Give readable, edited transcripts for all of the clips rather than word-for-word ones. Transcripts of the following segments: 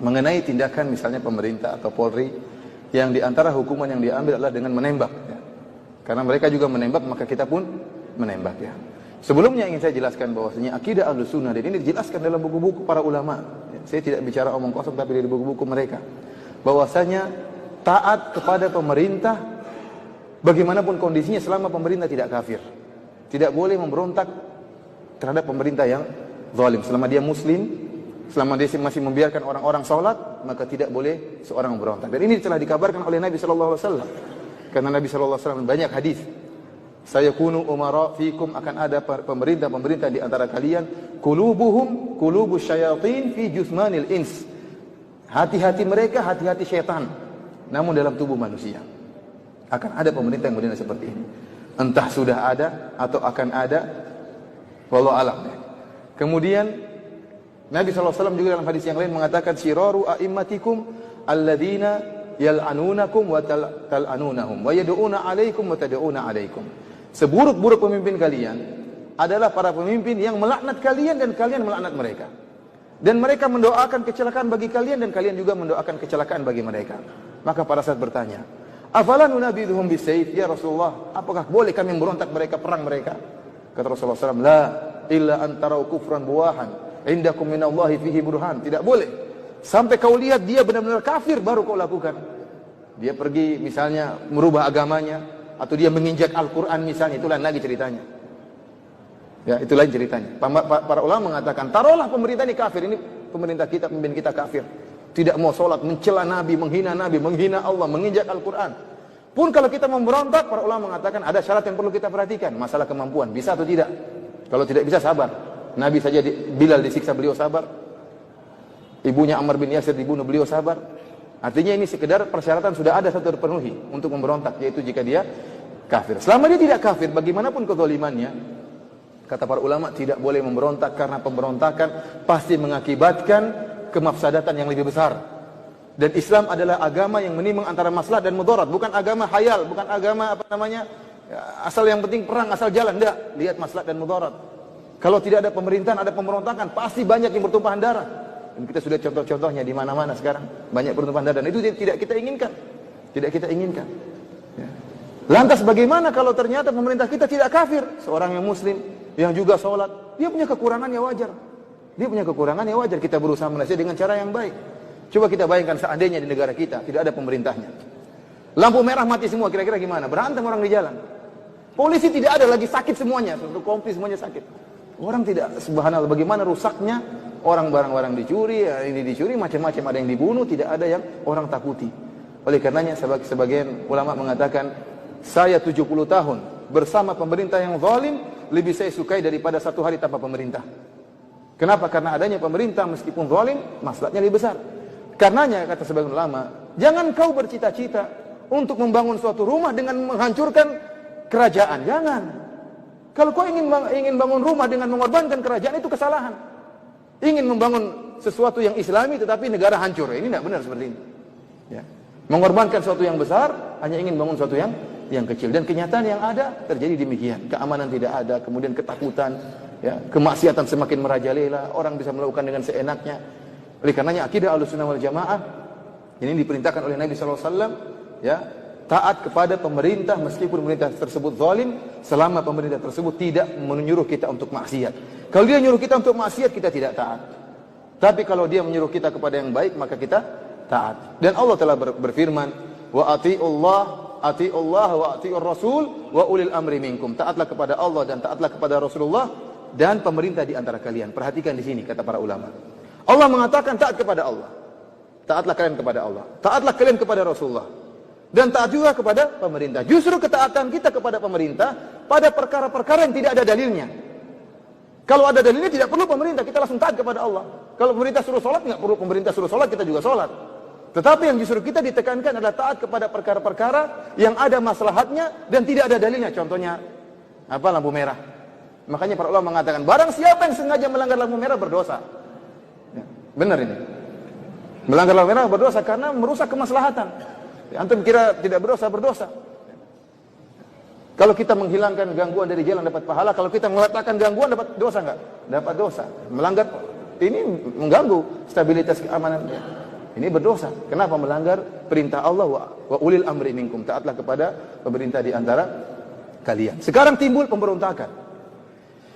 mengenai tindakan misalnya pemerintah atau Polri yang diantara hukuman yang diambil adalah dengan menembak. Ya. Karena mereka juga menembak, maka kita pun menembak. Ya. Sebelumnya ingin saya jelaskan bahwasanya akidah Ahlussunnah, dan ini dijelaskan dalam buku-buku para ulama. Ya. Saya tidak bicara omong kosong, tapi dari buku-buku mereka. Bahwasanya taat kepada pemerintah bagaimanapun kondisinya selama pemerintah tidak kafir. Tidak boleh memberontak terhadap pemerintah yang zalim. Selama dia muslim, selama dia masih membiarkan orang-orang sholat, maka tidak boleh seorang memberontak. Dan ini telah dikabarkan oleh Nabi SAW. Karena Nabi SAW banyak hadis. Saya kunu umara fikum, akan ada pemerintah-pemerintah di antara kalian. Qulubuhum qulubus syayatin fi jusmanil ins. Hati-hati mereka, hati-hati syaitan. Namun dalam tubuh manusia. Akan ada pemerintah yang model seperti ini. Entah sudah ada atau akan ada, wallahu alam. Kemudian Nabi SAW juga dalam hadis yang lain mengatakan syiraru a'immatikum alladzina yal'anunakum wa tal'anunahum wa yad'una 'alaikum wa tad'una 'alaikum. Seburuk-buruk pemimpin kalian adalah para pemimpin yang melaknat kalian dan kalian melaknat mereka. Dan mereka mendoakan kecelakaan bagi kalian dan kalian juga mendoakan kecelakaan bagi mereka. Maka para sahabat bertanya, "Afala nunabidhuhum bisayf ya Rasulullah? Apakah boleh kami memberontak mereka, perang mereka?" Kata Rasulullah SAW, "La illa an tarau kufran buwahan indakum minallahi fihi burhan." Tidak boleh sampai kau lihat dia benar-benar kafir baru kau lakukan. Dia pergi misalnya merubah agamanya atau dia menginjak Al-Qur'an misalnya, itu lain lagi ceritanya. Ya, itu lain ceritanya. Para ulama mengatakan, taruhlah pemerintah ini kafir, ini pemerintah kita, pemimpin kita kafir. Tidak mau sholat, mencela Nabi, menghina Allah, menginjak Al-Quran. Pun kalau kita memberontak, para ulama mengatakan ada syarat yang perlu kita perhatikan. Masalah kemampuan, bisa atau tidak. Kalau tidak bisa, sabar. Nabi saja Bilal disiksa, beliau sabar. Ibunya Ammar bin Yasir dibunuh, beliau sabar. Artinya ini sekedar persyaratan sudah ada satu terpenuhi untuk memberontak, yaitu jika dia kafir. Selama dia tidak kafir, bagaimanapun kezalimannya, kata para ulama, tidak boleh memberontak karena pemberontakan pasti mengakibatkan kemafsadatan yang lebih besar. Dan Islam adalah agama yang menimbang antara maslahat dan mudarat, bukan agama hayal, bukan agama asal yang penting perang, asal jalan. Enggak, lihat maslahat dan mudarat. Kalau tidak ada pemerintahan, ada pemberontakan, pasti banyak yang bertumpahan darah. Dan kita sudah contoh-contohnya di mana-mana sekarang, banyak bertumpahan darah. Dan itu tidak kita inginkan. Tidak kita inginkan. Ya. Lantas bagaimana kalau ternyata pemerintah kita tidak kafir? Seorang yang muslim, yang juga sholat, dia punya kekurangan ya wajar. Dia punya kekurangan ya wajar, kita berusaha menasihati dengan cara yang baik. Coba kita bayangkan seandainya di negara kita tidak ada pemerintahnya. Lampu merah mati semua, kira-kira gimana? Berantem orang di jalan. Polisi tidak ada lagi, sakit semuanya, satu kompi semuanya sakit. Orang tidak, subhanallah, bagaimana rusaknya orang, barang-barang dicuri, ini dicuri, macam-macam, ada yang dibunuh, tidak ada yang orang takuti. Oleh karenanya sebagian ulama mengatakan, saya 70 tahun bersama pemerintah yang zalim lebih saya sukai daripada satu hari tanpa pemerintah. Kenapa? Karena adanya pemerintah meskipun zalim, maslahatnya lebih besar. Karenanya kata sebagian ulama, jangan kau bercita-cita untuk membangun suatu rumah dengan menghancurkan kerajaan. Jangan. Kalau kau ingin bangun rumah dengan mengorbankan kerajaan, itu kesalahan. Ingin membangun sesuatu yang islami tetapi negara hancur, ini tidak benar seperti ini. Ya. Mengorbankan sesuatu yang besar hanya ingin bangun sesuatu yang kecil, dan kenyataan yang ada terjadi demikian. Keamanan tidak ada, kemudian ketakutan, ya, kemaksiatan semakin merajalela, orang bisa melakukan dengan seenaknya. Oleh karenanya akidah Ahlussunnah wal Jamaah ini diperintahkan oleh Nabi SAW, ya, taat kepada pemerintah meskipun pemerintah tersebut zalim, selama pemerintah tersebut tidak menyuruh kita untuk maksiat. Kalau dia menyuruh kita untuk maksiat, kita tidak taat. Tapi kalau dia menyuruh kita kepada yang baik, maka kita taat. Dan Allah telah berfirman, wa ati'ullah wa ati'ur rasul wa ulil amri minkum. Taatlah kepada Allah dan taatlah kepada Rasulullah dan pemerintah di antara kalian. Perhatikan di sini kata para ulama. Allah mengatakan taat kepada Allah. Taatlah kalian kepada Allah. Taatlah kalian kepada Rasulullah. Dan taat juga kepada pemerintah. Justru ketaatan kita kepada pemerintah pada perkara-perkara yang tidak ada dalilnya. Kalau ada dalilnya tidak perlu pemerintah, kita langsung taat kepada Allah. Kalau pemerintah suruh sholat, nggak perlu pemerintah suruh sholat, kita juga sholat. Tetapi yang justru kita ditekankan adalah taat kepada perkara-perkara yang ada maslahatnya dan tidak ada dalilnya. Contohnya apa? Lampu merah. Makanya para ulama mengatakan, barang siapa yang sengaja melanggar lampu merah berdosa. Ya, benar ini. Melanggar lampu merah berdosa karena merusak kemaslahatan. Antum kira tidak berdosa, berdosa. Kalau kita menghilangkan gangguan dari jalan dapat pahala, kalau kita meletakkan gangguan dapat dosa enggak? Dapat dosa. Melanggar ini mengganggu stabilitas keamanan. Ini berdosa. Kenapa melanggar perintah Allah wa ulil amri minkum? Taatlah kepada pemerintah di antara kalian. Sekarang timbul pemberontakan.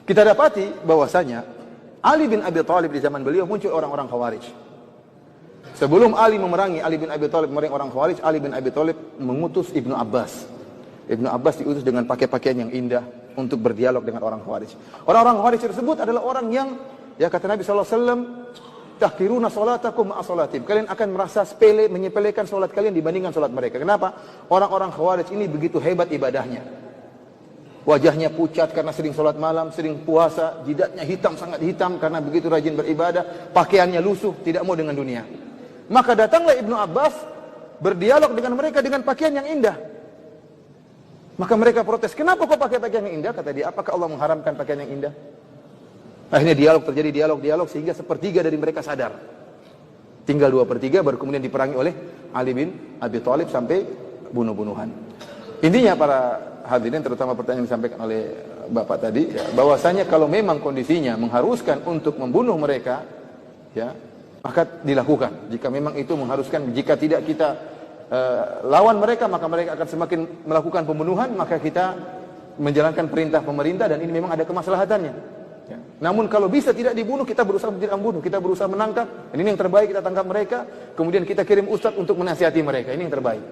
Kita dapati bahwasanya Ali bin Abi Thalib di zaman beliau muncul orang-orang Khawarij. Sebelum Ali bin Abi Thalib memerangi orang Khawarij, Ali bin Abi Thalib mengutus Ibnu Abbas. Ibnu Abbas diutus dengan pakai pakaian yang indah untuk berdialog dengan orang Khawarij. Orang-orang Khawarij tersebut adalah orang yang, ya kata Nabi SAW, tahkiruna salatakum ma'a salatim. Kalian akan merasa sepele, menyepelekan salat kalian dibandingkan salat mereka. Kenapa? Orang-orang Khawarij ini begitu hebat ibadahnya. Wajahnya pucat karena sering salat malam, sering puasa, jidatnya hitam, sangat hitam karena begitu rajin beribadah, pakaiannya lusuh, tidak mau dengan dunia. Maka datanglah Ibnu Abbas berdialog dengan mereka dengan pakaian yang indah. Maka mereka protes, kenapa kau pakai pakaian yang indah? Kata dia, apakah Allah mengharamkan pakaian yang indah? Akhirnya terjadi dialog sehingga sepertiga dari mereka sadar. Tinggal 2/3 baru kemudian diperangi oleh Ali bin Abi Thalib sampai bunuh-bunuhan. Intinya para hadirin, terutama pertanyaan yang disampaikan oleh Bapak tadi, ya, bahwasanya kalau memang kondisinya mengharuskan untuk membunuh mereka, ya, maka dilakukan. Jika memang itu mengharuskan, jika tidak kita lawan mereka, maka mereka akan semakin melakukan pembunuhan, maka kita menjalankan perintah pemerintah dan ini memang ada kemaslahatannya. Ya. Namun kalau bisa tidak dibunuh, kita berusaha tidak membunuh, kita berusaha menangkap. Ini yang terbaik, kita tangkap mereka, kemudian kita kirim ustadz untuk menasihati mereka. Ini yang terbaik.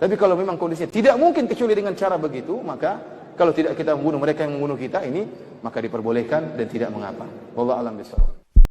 Tapi kalau memang kondisinya tidak mungkin kecuali dengan cara begitu, maka kalau tidak kita membunuh mereka yang membunuh kita ini, maka diperbolehkan dan tidak mengapa. Wallahu a'lam bishawab.